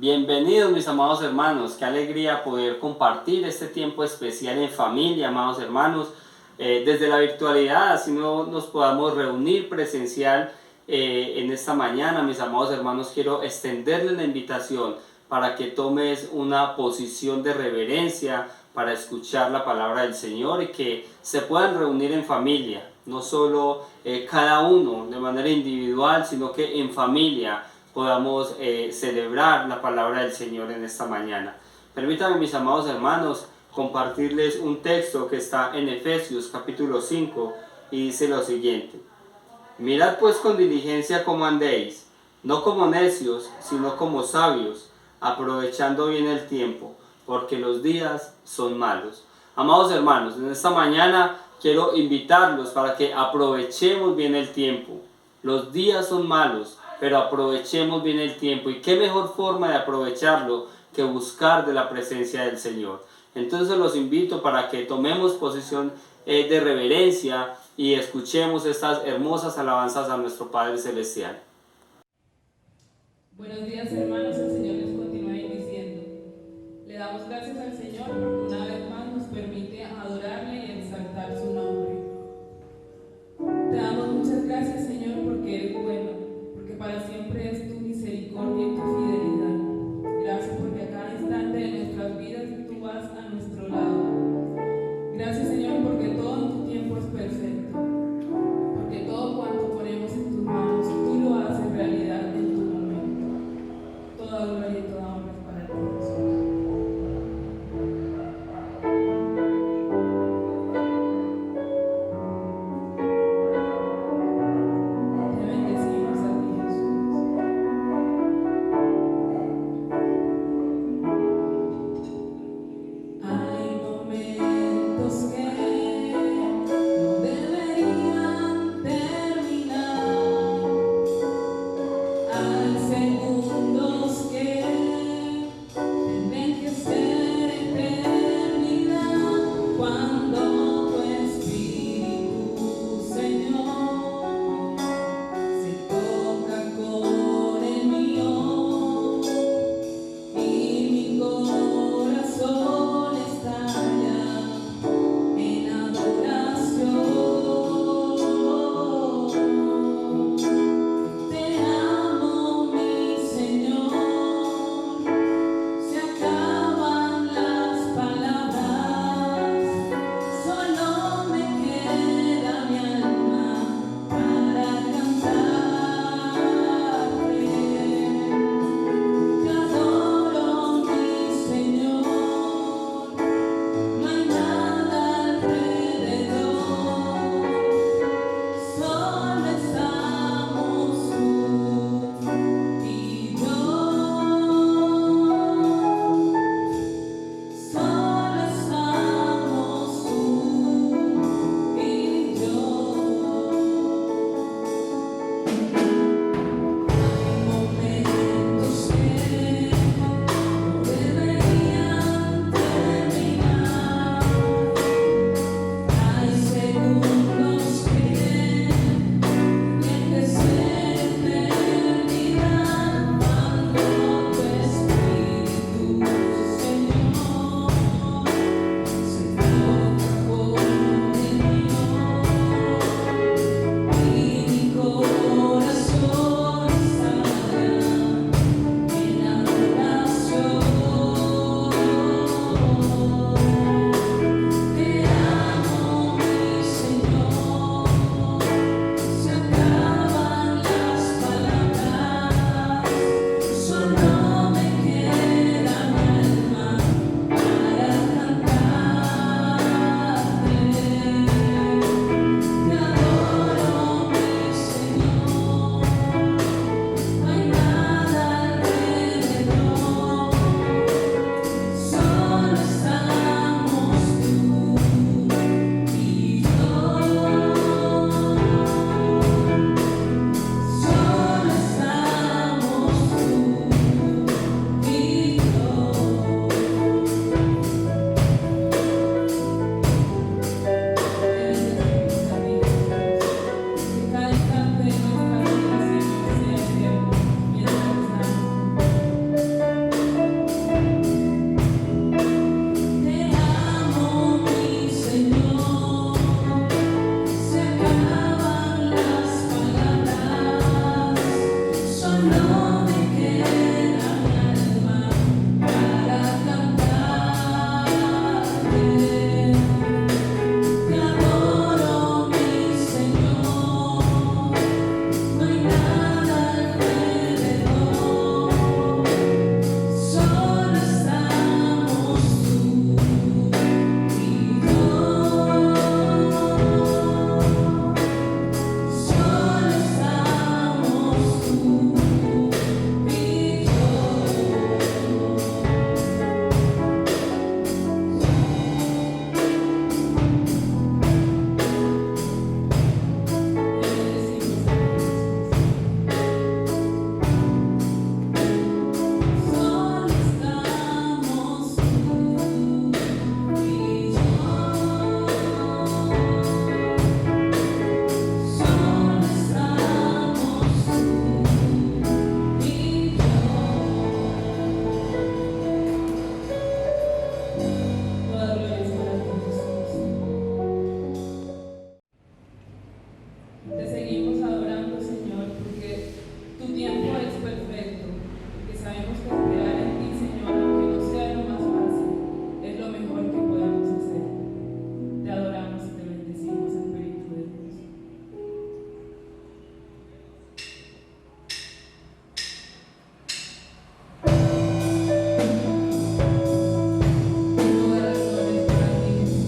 Bienvenidos mis amados hermanos, qué alegría poder compartir este tiempo especial en familia, amados hermanos, desde la virtualidad, así no nos podamos reunir presencial en esta mañana. Mis amados hermanos, quiero extenderles la invitación para que tomes una posición de reverencia para escuchar la palabra del Señor y que se puedan reunir en familia, no solo cada uno de manera individual, sino que en familia podamos celebrar la palabra del Señor en esta mañana. Permítanme, mis amados hermanos, compartirles un texto que está en Efesios capítulo 5 y dice lo siguiente: Mirad pues con diligencia cómo andéis, no como necios, sino como sabios, aprovechando bien el tiempo, porque los días son malos. Amados hermanos, en esta mañana quiero invitarlos para que aprovechemos bien el tiempo. Los días son malos, pero aprovechemos bien el tiempo. ¿Y qué mejor forma de aprovecharlo que buscar de la presencia del Señor? Entonces los invito para que tomemos posición de reverencia y escuchemos estas hermosas alabanzas a nuestro Padre Celestial. Buenos días, hermanos, el Señor les continúa diciendo. Le damos gracias al Señor porque una vez más nos permite adorarle y exaltar su nombre. Te damos muchas gracias, Señor, porque eres bueno, porque para siempre es tu misericordia y tu fidelidad. Gracias porque a cada instante de nuestras vidas tú vas a nuestro lado. Gracias, Señor, porque todo en tu tiempo es perfecto, porque todo cuanto ponemos en tus manos tú lo haces realidad en tu momento. Toda gloria y toda honra es para ti, Jesús. Te bendecimos a ti, Jesús. Hay momentos que no deben Te seguimos adorando, Señor, porque tu tiempo es perfecto, porque sabemos que esperar en ti, Señor, aunque no sea lo más fácil, es lo mejor que podamos hacer. Te adoramos y te bendecimos, Espíritu de Dios. Todas las glorias para ti, Jesús.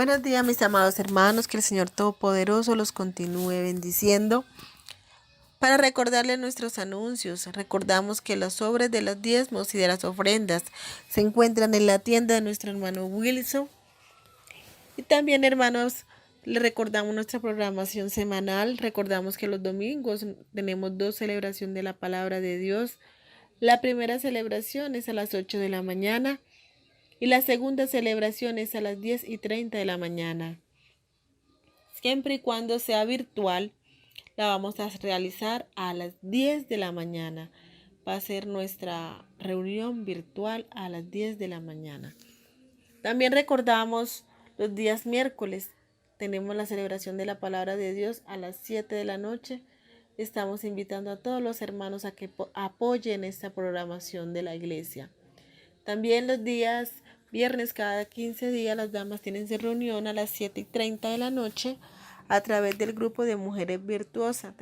Buenos días, mis amados hermanos, que el Señor Todopoderoso los continúe bendiciendo. Para recordarles nuestros anuncios, recordamos que los sobres de los diezmos y de las ofrendas se encuentran en la tienda de nuestro hermano Wilson. Y también, hermanos, les recordamos nuestra programación semanal. Recordamos que los domingos tenemos 2 celebraciones de la palabra de Dios. La primera celebración es a las 8 de la mañana. Y la segunda celebración es a las 10:30 de la mañana. Siempre y cuando sea virtual, la vamos a realizar a las 10 de la mañana. Va a ser nuestra reunión virtual a las 10 de la mañana. También recordamos los días miércoles. Tenemos la celebración de la palabra de Dios a las 7 de la noche. Estamos invitando a todos los hermanos a que apoyen esta programación de la iglesia. También los días viernes, cada 15 días, las damas tienen su reunión a las 7:30 de la noche a través del grupo de Mujeres Virtuosas.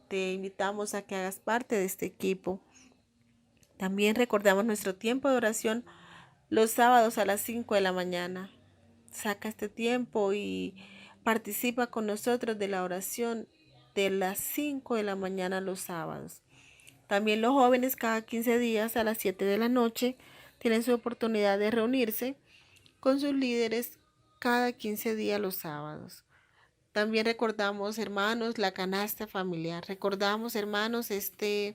Te invitamos a que hagas parte de este equipo. También recordamos nuestro tiempo de oración los sábados a las 5 de la mañana. Saca este tiempo y participa con nosotros de la oración de las 5 de la mañana los sábados. También los jóvenes cada 15 días a las 7 de la noche tienen su oportunidad de reunirse con sus líderes cada 15 días los sábados. También recordamos, hermanos, la canasta familiar. Recordamos, hermanos, esta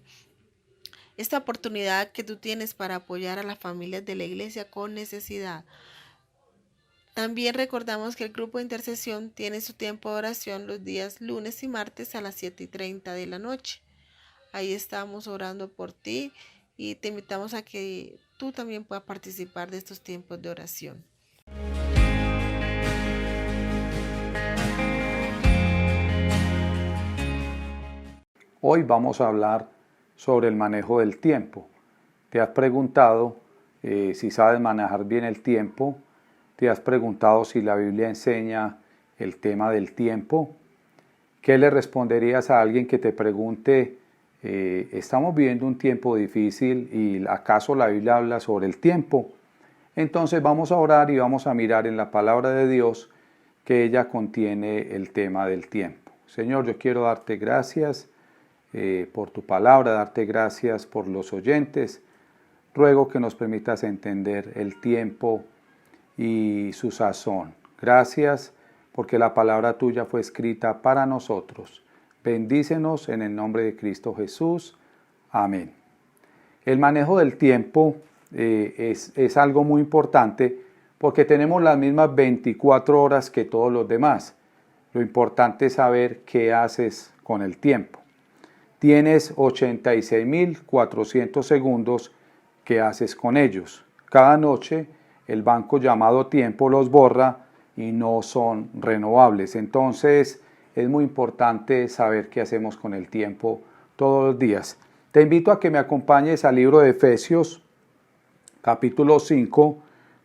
oportunidad que tú tienes para apoyar a las familias de la iglesia con necesidad. También recordamos que el grupo de intercesión tiene su tiempo de oración los días lunes y martes a las 7:30 de la noche. Ahí estamos orando por ti y te invitamos a que tú también puedas participar de estos tiempos de oración. Hoy vamos a hablar sobre el manejo del tiempo. ¿Te has preguntado si sabes manejar bien el tiempo? ¿Te has preguntado si la Biblia enseña el tema del tiempo? ¿Qué le responderías a alguien que te pregunte, estamos viviendo un tiempo difícil y acaso la Biblia habla sobre el tiempo? Entonces vamos a orar y vamos a mirar en la palabra de Dios que ella contiene el tema del tiempo. Señor, yo quiero darte gracias por tu palabra, darte gracias por los oyentes. Ruego que nos permitas entender el tiempo y su sazón. Gracias porque la palabra tuya fue escrita para nosotros. Bendícenos en el nombre de Cristo Jesús. Amén. El manejo del tiempo es algo muy importante porque tenemos las mismas 24 horas que todos los demás. Lo importante es saber qué haces con el tiempo. Tienes 86.400 segundos. ¿Qué haces con ellos? Cada noche el banco llamado tiempo los borra y no son renovables. Entonces es muy importante saber qué hacemos con el tiempo todos los días. Te invito a que me acompañes al libro de Efesios, capítulo 5,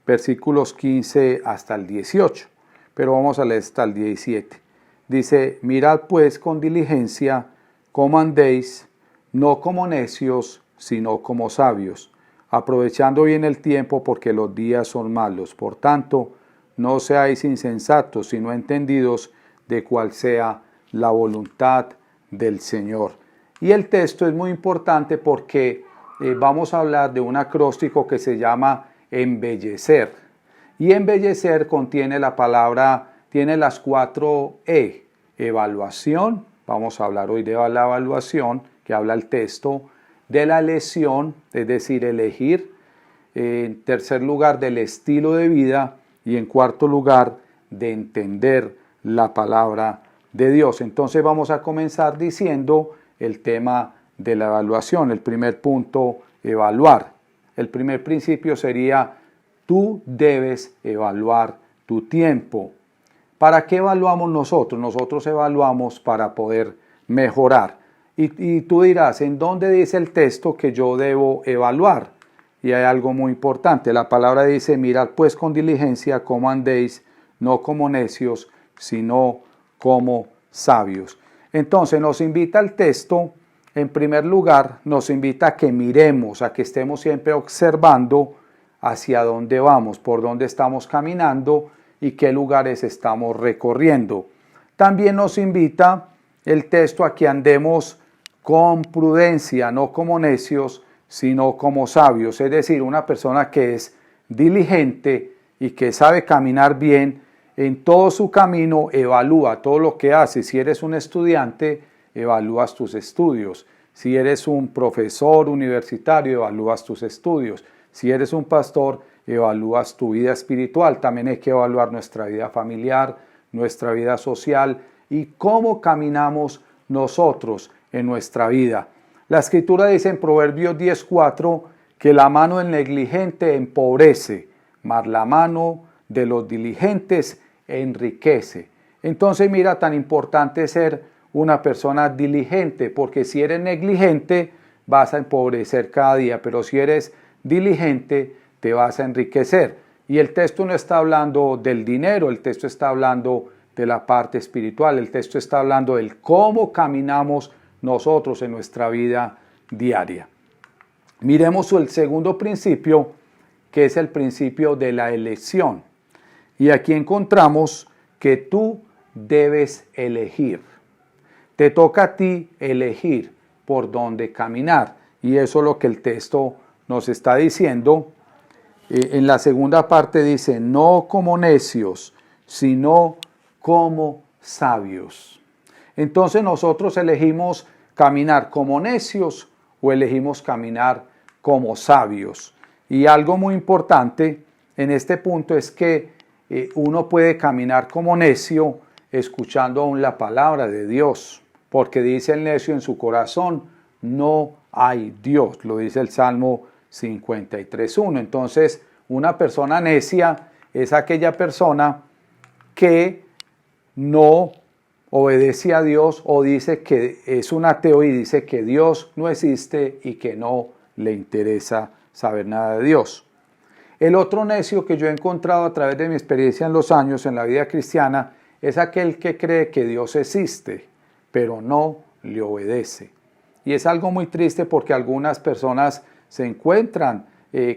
versículos 15 hasta el 18. Pero vamos a leer hasta el 17. Dice, mirad pues con diligencia cómo andéis, no como necios, sino como sabios, aprovechando bien el tiempo porque los días son malos. Por tanto, no seáis insensatos, sino entendidos de cuál sea la voluntad del Señor. Y el texto es muy importante porque vamos a hablar de un acróstico que se llama embellecer. Y embellecer contiene la palabra, tiene las 4 E, evaluación. Vamos a hablar hoy de la evaluación, que habla el texto, de la elección, es decir, elegir. En tercer lugar, del estilo de vida. Y en cuarto lugar, de entender la palabra de Dios. Entonces vamos a comenzar diciendo el tema de la evaluación. El primer punto, evaluar. El primer principio sería, tú debes evaluar tu tiempo. ¿Para qué evaluamos nosotros? Nosotros evaluamos para poder mejorar. Y tú dirás, ¿en dónde dice el texto que yo debo evaluar? Y hay algo muy importante. La palabra dice, mirad pues con diligencia cómo andéis, no como necios, sino como sabios. Entonces nos invita el texto, en primer lugar, nos invita a que miremos, a que estemos siempre observando hacia dónde vamos, por dónde estamos caminando y qué lugares estamos recorriendo. También nos invita el texto a que andemos con prudencia, no como necios, sino como sabios. Es decir, una persona que es diligente y que sabe caminar bien, en todo su camino evalúa todo lo que hace. Si eres un estudiante, evalúas tus estudios. Si eres un profesor universitario, evalúas tus estudios. Si eres un pastor, evalúas tu vida espiritual. También hay que evaluar nuestra vida familiar, nuestra vida social y cómo caminamos nosotros en nuestra vida. La Escritura dice en Proverbios 10:4 que la mano del negligente empobrece, mas la mano de los diligentes enriquece. Entonces mira, tan importante ser una persona diligente, porque si eres negligente vas a empobrecer cada día, pero si eres diligente te vas a enriquecer. Y el texto no está hablando del dinero, el texto está hablando de la parte espiritual, el texto está hablando del cómo caminamos nosotros en nuestra vida diaria. Miremos el segundo principio, que es el principio de la elección. Y aquí encontramos que tú debes elegir. Te toca a ti elegir por dónde caminar. Y eso es lo que el texto nos está diciendo. En la segunda parte dice, no como necios, sino como sabios. Entonces nosotros elegimos caminar como necios o elegimos caminar como sabios. Y algo muy importante en este punto es que uno puede caminar como necio escuchando aún la palabra de Dios, porque dice el necio en su corazón, no hay Dios, lo dice el Salmo 53:1. Entonces, una persona necia es aquella persona que no obedece a Dios o dice que es un ateo y dice que Dios no existe y que no le interesa saber nada de Dios. El otro necio que yo he encontrado a través de mi experiencia en los años en la vida cristiana es aquel que cree que Dios existe, pero no le obedece. Y es algo muy triste porque algunas personas se encuentran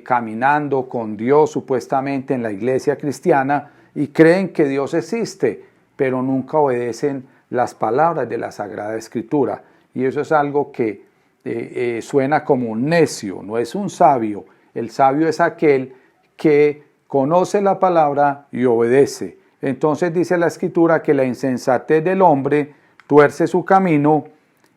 caminando con Dios supuestamente en la iglesia cristiana y creen que Dios existe, pero nunca obedecen las palabras de la Sagrada Escritura. Y eso es algo que suena como un necio, no es un sabio. El sabio es aquel que conoce la palabra y obedece. Entonces dice la Escritura que la insensatez del hombre tuerce su camino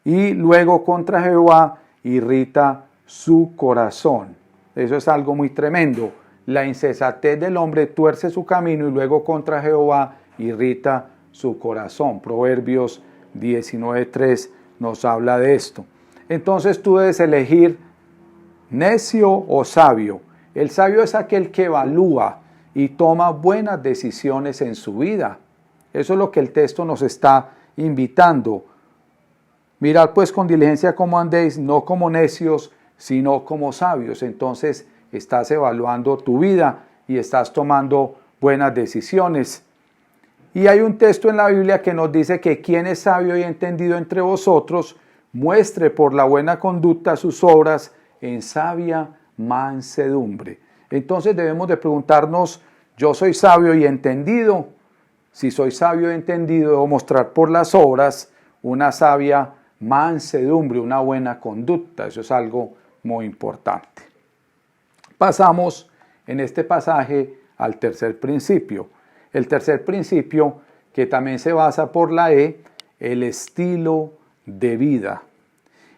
y luego contra Jehová irrita su corazón. Eso es algo muy tremendo. La insensatez del hombre tuerce su camino y luego contra Jehová irrita su corazón. Proverbios 19:3 nos habla de esto. Entonces tú debes elegir necio o sabio. El sabio es aquel que evalúa y toma buenas decisiones en su vida. Eso es lo que el texto nos está invitando. Mirad pues con diligencia cómo andéis, no como necios, sino como sabios. Entonces estás evaluando tu vida y estás tomando buenas decisiones. Y hay un texto en la Biblia que nos dice que quien es sabio y entendido entre vosotros, muestre por la buena conducta sus obras en sabia mansedumbre. Entonces debemos de preguntarnos, ¿yo soy sabio y entendido? Si soy sabio y entendido, debo mostrar por las obras una sabia mansedumbre, una buena conducta. Eso es algo muy importante. Pasamos en este pasaje al tercer principio. El tercer principio, que también se basa por la E, el estilo de vida.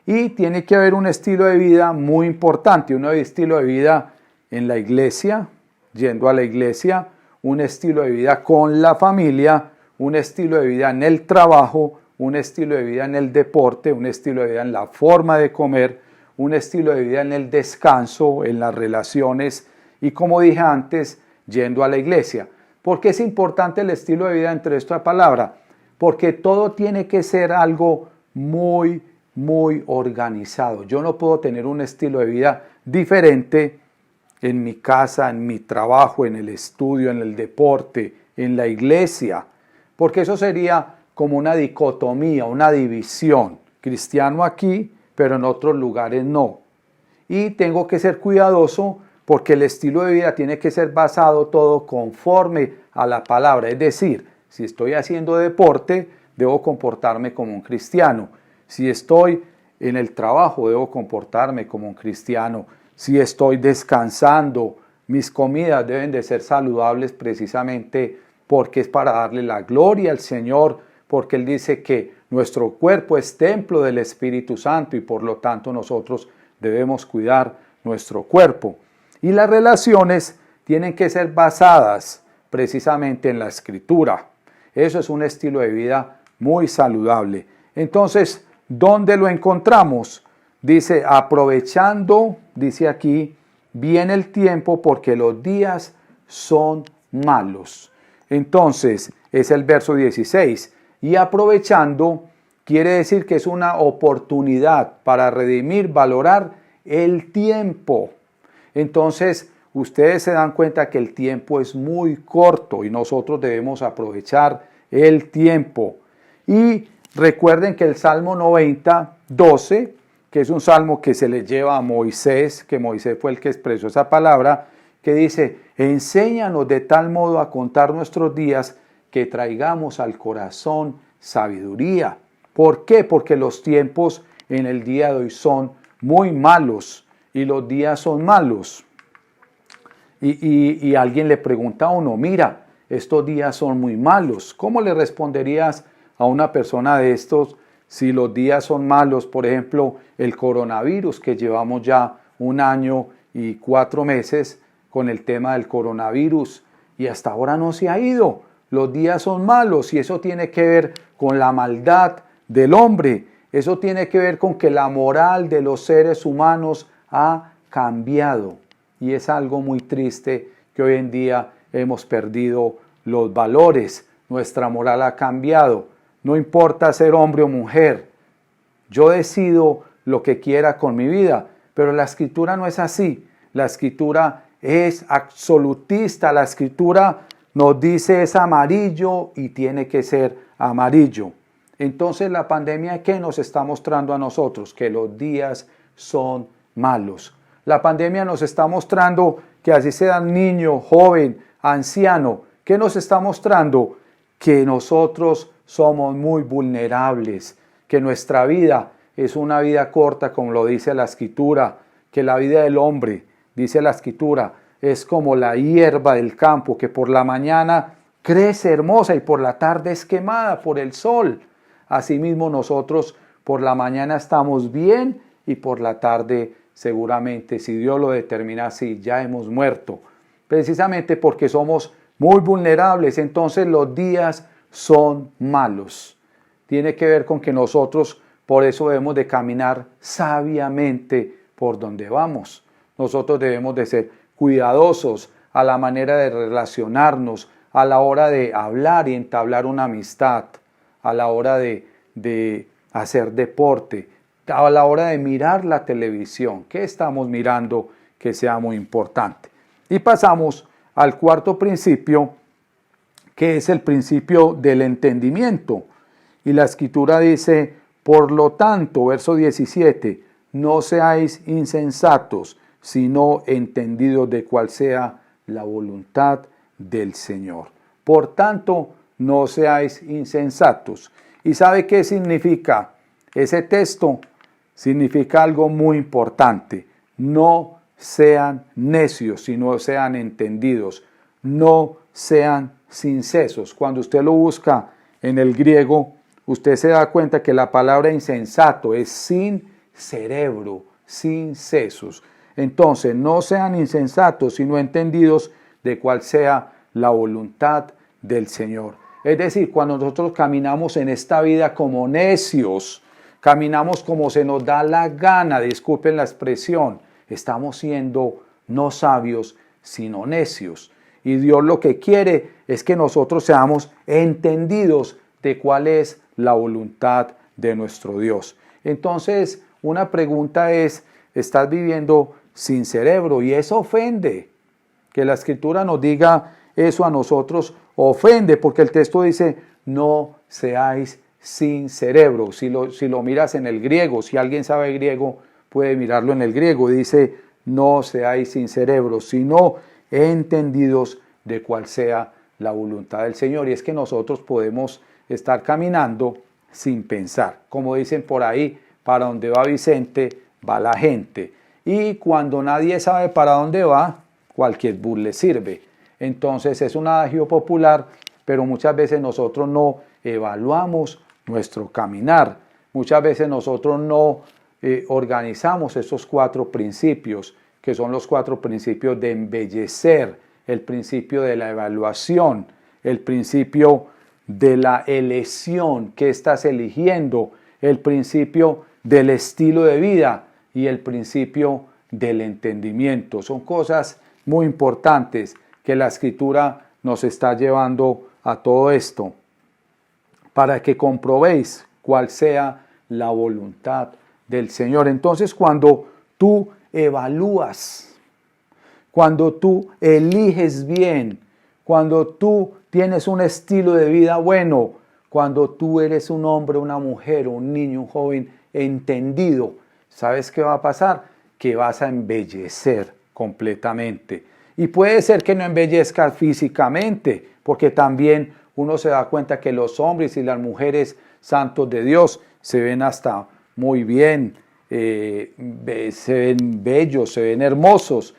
Y tiene que haber un estilo de vida muy importante, un estilo de vida en la iglesia, yendo a la iglesia, un estilo de vida con la familia, un estilo de vida en el trabajo, un estilo de vida en el deporte, un estilo de vida en la forma de comer, un estilo de vida en el descanso, en las relaciones y, como dije antes, yendo a la iglesia. ¿Por qué es importante el estilo de vida entre esta palabra? Porque todo tiene que ser algo muy organizado. Yo no puedo tener un estilo de vida diferente en mi casa, en mi trabajo, en el estudio, en el deporte, en la iglesia, porque eso sería como una dicotomía, una división. Cristiano aquí, pero en otros lugares no. Y tengo que ser cuidadoso porque el estilo de vida tiene que ser basado todo conforme a la palabra. Es decir, si estoy haciendo deporte, debo comportarme como un cristiano. Si estoy en el trabajo, debo comportarme como un cristiano. Si estoy descansando, mis comidas deben de ser saludables precisamente porque es para darle la gloria al Señor, porque Él dice que nuestro cuerpo es templo del Espíritu Santo y por lo tanto nosotros debemos cuidar nuestro cuerpo. Y las relaciones tienen que ser basadas precisamente en la Escritura. Eso es un estilo de vida muy saludable. Entonces, ¿dónde lo encontramos? Dice, aprovechando, dice aquí, bien el tiempo porque los días son malos. Entonces, es el verso 16. Y aprovechando quiere decir que es una oportunidad para redimir, valorar el tiempo. Entonces, ustedes se dan cuenta que el tiempo es muy corto y nosotros debemos aprovechar el tiempo. Y recuerden que el Salmo 90, 12, que es un salmo que se le lleva a Moisés, que Moisés fue el que expresó esa palabra, que dice, enséñanos de tal modo a contar nuestros días que traigamos al corazón sabiduría. ¿Por qué? Porque los tiempos en el día de hoy son muy malos y los días son malos. Y alguien le pregunta a uno, mira, estos días son muy malos. ¿Cómo le responderías a una persona de estos si los días son malos? Por ejemplo, el coronavirus, que llevamos ya 1 año y 4 meses con el tema del coronavirus y hasta ahora no se ha ido. Los días son malos y eso tiene que ver con la maldad del hombre. Eso tiene que ver con que la moral de los seres humanos ha cambiado. Y es algo muy triste que hoy en día hemos perdido los valores. Nuestra moral ha cambiado. No importa ser hombre o mujer. Yo decido lo que quiera con mi vida. Pero la Escritura no es así. La Escritura es absolutista. La Escritura nos dice es amarillo y tiene que ser amarillo. Entonces la pandemia, ¿qué nos está mostrando a nosotros? Que los días son malos. La pandemia nos está mostrando que así sea niño, joven, anciano. ¿Qué nos está mostrando? Que nosotros somos muy vulnerables, que nuestra vida es una vida corta, como lo dice la Escritura, que la vida del hombre, dice la Escritura, es como la hierba del campo, que por la mañana crece hermosa y por la tarde es quemada por el sol. Asimismo nosotros por la mañana estamos bien y por la tarde seguramente, si Dios lo determina así, ya hemos muerto. Precisamente porque somos muy vulnerables, entonces los días son malos. Tiene que ver con que nosotros por eso debemos de caminar sabiamente por donde vamos. Nosotros debemos de ser cuidadosos a la manera de relacionarnos, a la hora de hablar y entablar una amistad, a la hora de hacer deporte, a la hora de mirar la televisión. ¿Qué estamos mirando que sea muy importante? Y pasamos al cuarto principio, que es el principio del entendimiento. Y la Escritura dice, por lo tanto, verso 17, no seáis insensatos, sino entendidos de cuál sea la voluntad del Señor. Por tanto, no seáis insensatos. ¿Y sabe qué significa? Ese texto significa algo muy importante. No sean necios, sino sean entendidos. No sean insensatos. Cuando usted lo busca en el griego, usted se da cuenta que la palabra insensato es sin cerebro, sin sesos. Entonces, no sean insensatos, sino entendidos de cuál sea la voluntad del Señor. Es decir, cuando nosotros caminamos en esta vida como necios, caminamos como se nos da la gana, disculpen la expresión, estamos siendo no sabios, sino necios. Y Dios lo que quiere es que nosotros seamos entendidos de cuál es la voluntad de nuestro Dios. Entonces, una pregunta es, ¿estás viviendo sin cerebro? Y eso ofende. Que la Escritura nos diga eso a nosotros ofende, porque el texto dice, no seáis sin cerebro. Si lo miras en el griego, si alguien sabe griego, puede mirarlo en el griego. Dice, no seáis sin cerebro, sino entendidos de cuál sea la voluntad del Señor. Y es que nosotros podemos estar caminando sin pensar. Como dicen por ahí, para donde va Vicente, va la gente. Y cuando nadie sabe para dónde va, cualquier bus le sirve. Entonces es un adagio popular, pero muchas veces nosotros no evaluamos nuestro caminar. Muchas veces nosotros no organizamos esos 4 principios, que son los 4 principios de embellecer, el principio de la evaluación, el principio de la elección que estás eligiendo, el principio del estilo de vida y el principio del entendimiento. Son cosas muy importantes que la Escritura nos está llevando a todo esto, para que comprobéis cuál sea la voluntad del Señor. Entonces, cuando tú evalúas, cuando tú eliges bien, cuando tú tienes un estilo de vida bueno, cuando tú eres un hombre, una mujer, un niño, un joven entendido, ¿sabes qué va a pasar? Que vas a embellecer completamente. Y puede ser que no embellezcas físicamente, porque también uno se da cuenta que los hombres y las mujeres santos de Dios se ven hasta muy bien, se ven bellos, se ven hermosos,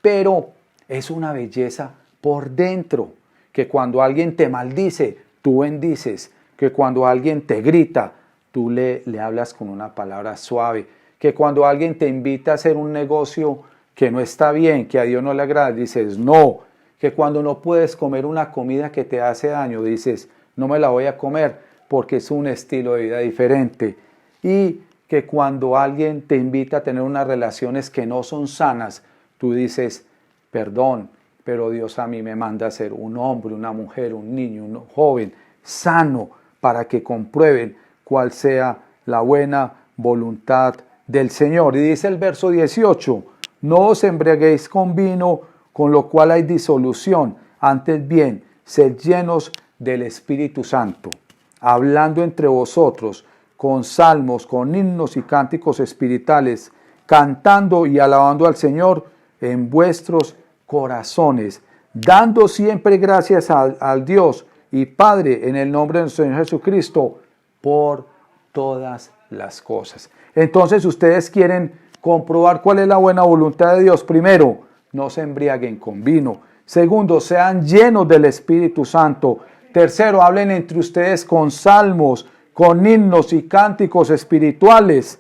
pero es una belleza por dentro, que cuando alguien te maldice, tú bendices, que cuando alguien te grita, tú le hablas con una palabra suave, que cuando alguien te invita a hacer un negocio que no está bien, que a Dios no le agrada, dices no, que cuando no puedes comer una comida que te hace daño, dices no me la voy a comer porque es un estilo de vida diferente, y que cuando alguien te invita a tener unas relaciones que no son sanas, tú dices perdón, pero Dios a mí me manda a ser un hombre, una mujer, un niño, un joven sano, para que comprueben cuál sea la buena voluntad del Señor. Y dice el verso 18, no os embriaguéis con vino, con lo cual hay disolución, antes bien, sed llenos del Espíritu Santo, hablando entre vosotros con salmos, con himnos y cánticos espirituales, cantando y alabando al Señor en vuestros corazones, dando siempre gracias al Dios y Padre en el nombre de nuestro Señor Jesucristo por todas las cosas. Entonces ustedes quieren comprobar cuál es la buena voluntad de Dios. Primero, no se embriaguen con vino. Segundo, sean llenos del Espíritu Santo. Tercero, hablen entre ustedes con salmos, con himnos y cánticos espirituales,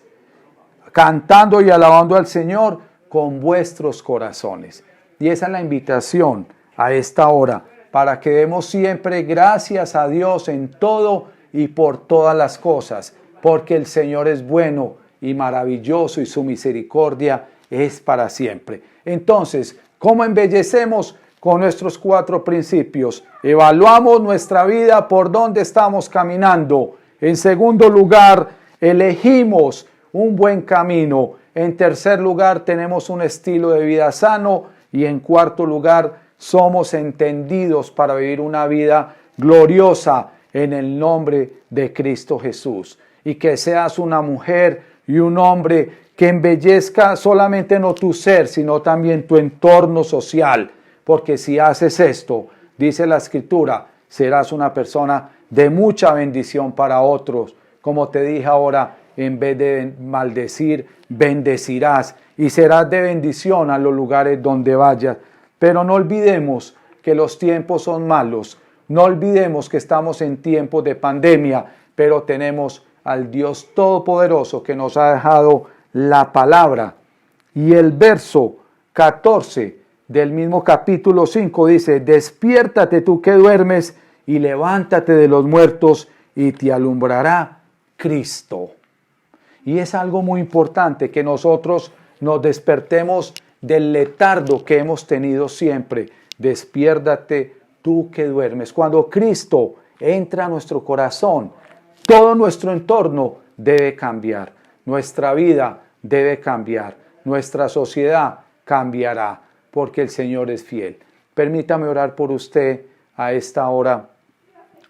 cantando y alabando al Señor con vuestros corazones. Y esa es la invitación a esta hora, para que demos siempre gracias a Dios en todo y por todas las cosas, porque el Señor es bueno y maravilloso y su misericordia es para siempre. Entonces, ¿cómo embellecemos? Con nuestros 4 principios. Evaluamos nuestra vida por dónde estamos caminando. En segundo lugar, elegimos un buen camino. En tercer lugar, tenemos un estilo de vida sano. Y en cuarto lugar, somos entendidos para vivir una vida gloriosa en el nombre de Cristo Jesús. Y que seas una mujer y un hombre que embellezca solamente no tu ser, sino también tu entorno social. Porque si haces esto, dice la Escritura, serás una persona de mucha bendición para otros. Como te dije ahora, en vez de maldecir, bendecirás y serás de bendición a los lugares donde vayas. Pero no olvidemos que los tiempos son malos. No olvidemos que estamos en tiempos de pandemia, pero tenemos al Dios Todopoderoso que nos ha dejado la palabra. Y el verso 14 del mismo capítulo 5 dice, despiértate tú que duermes y levántate de los muertos y te alumbrará Cristo. Y es algo muy importante que nosotros nos despertemos del letargo que hemos tenido siempre. Despiértate tú que duermes. Cuando Cristo entra a nuestro corazón, todo nuestro entorno debe cambiar. Nuestra vida debe cambiar. Nuestra sociedad cambiará, porque el Señor es fiel. Permítame orar por usted a esta hora,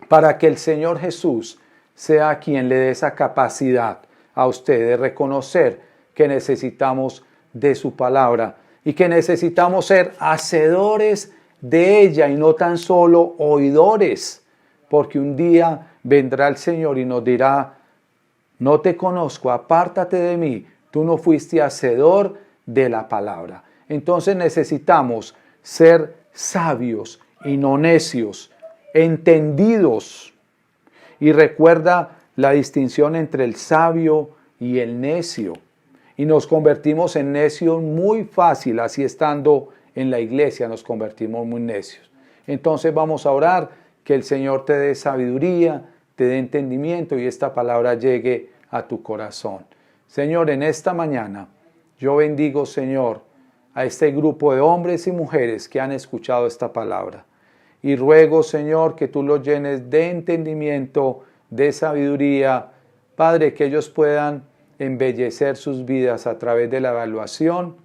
para que el Señor Jesús sea quien le dé esa capacidad a usted de reconocer que necesitamos de su palabra y que necesitamos ser hacedores de ella y no tan solo oidores, porque un día vendrá el Señor y nos dirá: no te conozco, apártate de mí, tú no fuiste hacedor de la palabra. Entonces necesitamos ser sabios y no necios, entendidos. Y recuerda la distinción entre el sabio y el necio. Y nos convertimos en necios muy fácil, así estando en la iglesia nos convertimos muy necios. Entonces vamos a orar que el Señor te dé sabiduría, te dé entendimiento y esta palabra llegue a tu corazón. Señor, en esta mañana yo bendigo, Señor, a este grupo de hombres y mujeres que han escuchado esta palabra. Y ruego, Señor, que tú los llenes de entendimiento, de sabiduría. Padre, que ellos puedan embellecer sus vidas a través de la evaluación,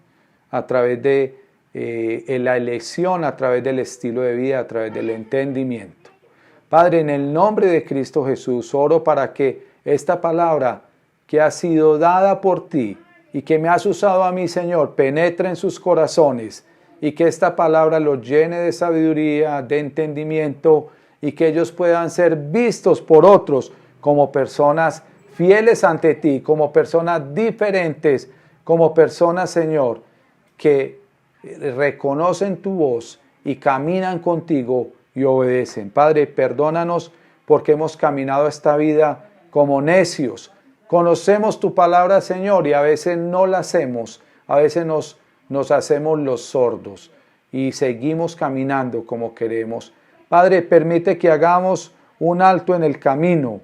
a través de la elección, a través del estilo de vida, a través del entendimiento. Padre, en el nombre de Cristo Jesús, oro para que esta palabra que ha sido dada por ti y que me has usado a mí, Señor, penetre en sus corazones y que esta palabra los llene de sabiduría, de entendimiento y que ellos puedan ser vistos por otros como personas fieles ante ti, como personas diferentes, como personas, Señor, que reconocen tu voz y caminan contigo y obedecen. Padre, perdónanos porque hemos caminado esta vida como necios. Conocemos tu palabra, Señor, y a veces no la hacemos, a veces nos hacemos los sordos y seguimos caminando como queremos. Padre, permite que hagamos un alto en el camino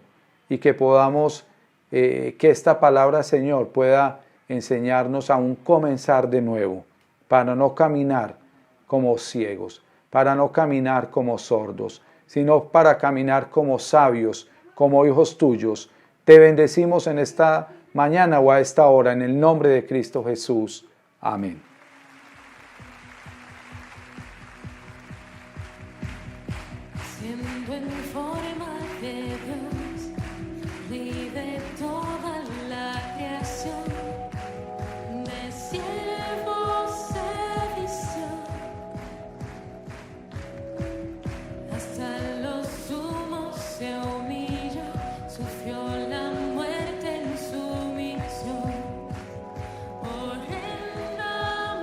y que podamos, que esta palabra, Señor, pueda enseñarnos a un comenzar de nuevo, para no caminar como ciegos, para no caminar como sordos, sino para caminar como sabios, como hijos tuyos. Te bendecimos en esta mañana o a esta hora, en el nombre de Cristo Jesús. Amén. Siendo en forma de Dios, vive toda la creación, de siervo servicio, hasta lo sumo se humilló, sufrió la muerte en sumisión, horrenda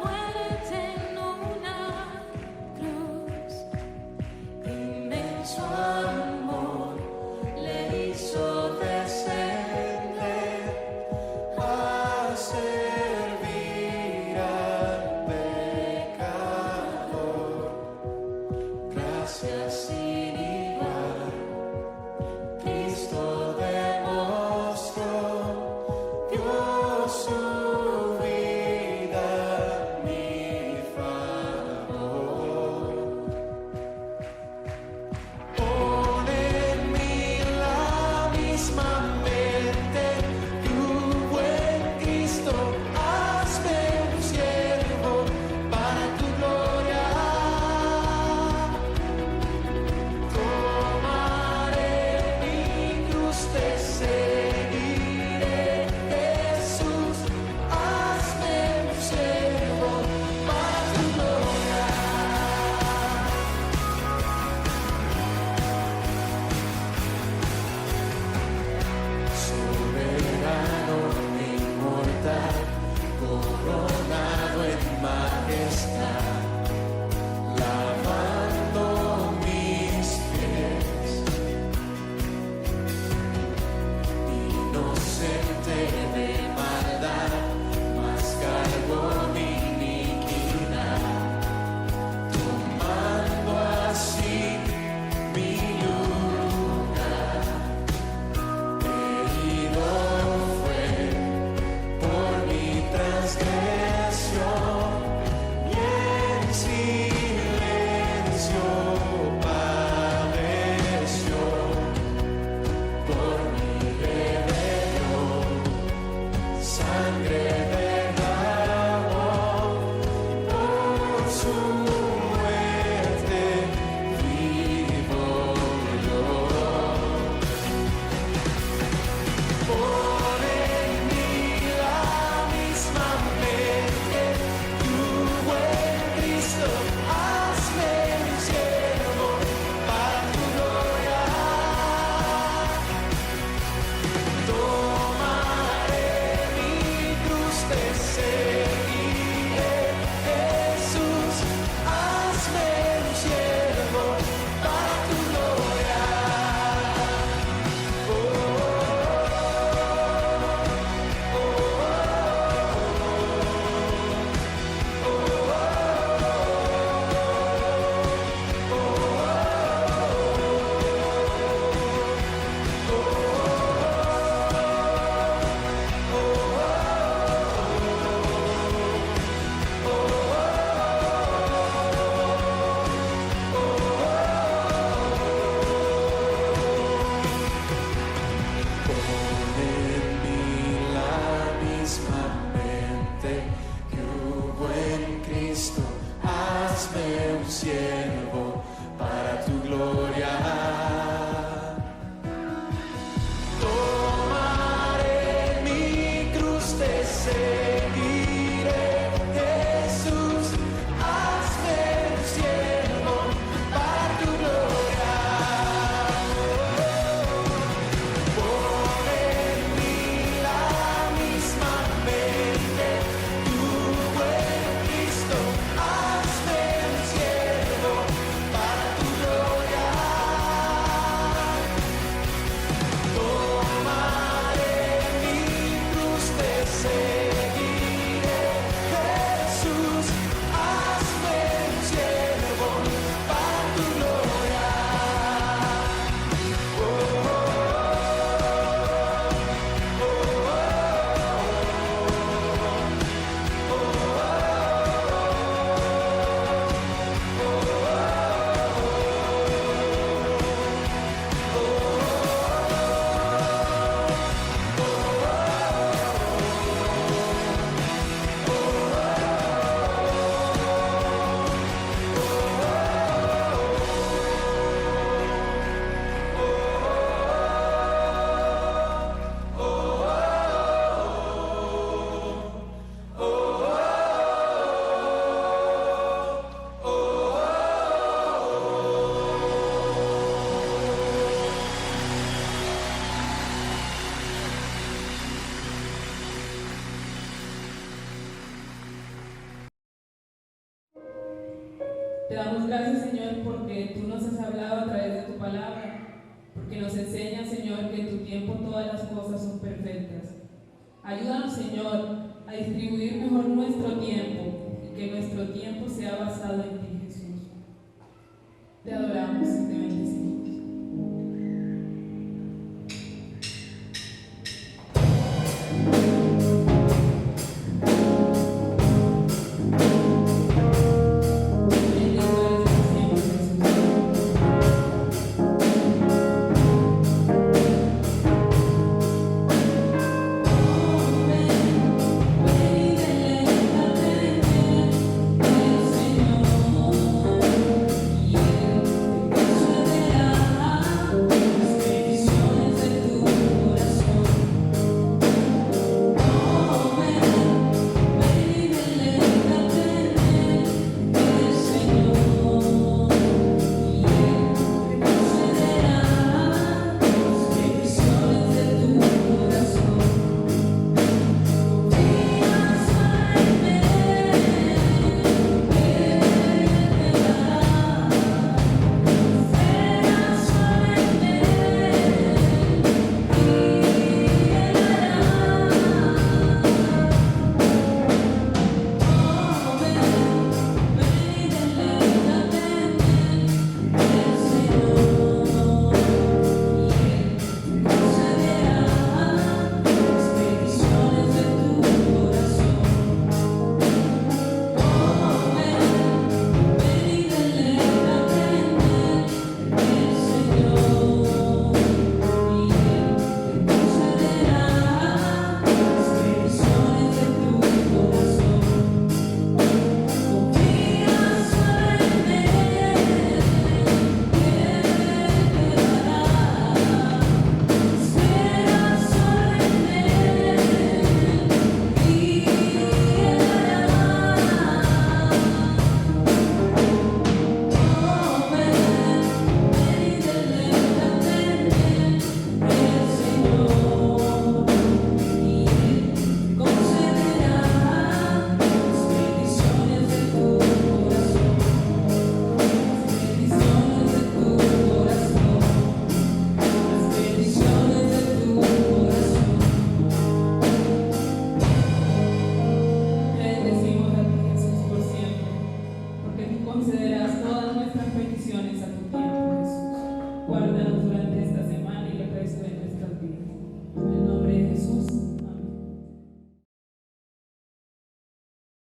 Te damos gracias, Señor, porque tú nos has hablado a través de tu palabra, porque nos enseñas, Señor, que en tu tiempo todas las cosas son perfectas. Ayúdanos, Señor, a distribuir mejor nuestro tiempo y que nuestro tiempo sea basado en ti, Jesús. Te adoramos y te bendecimos.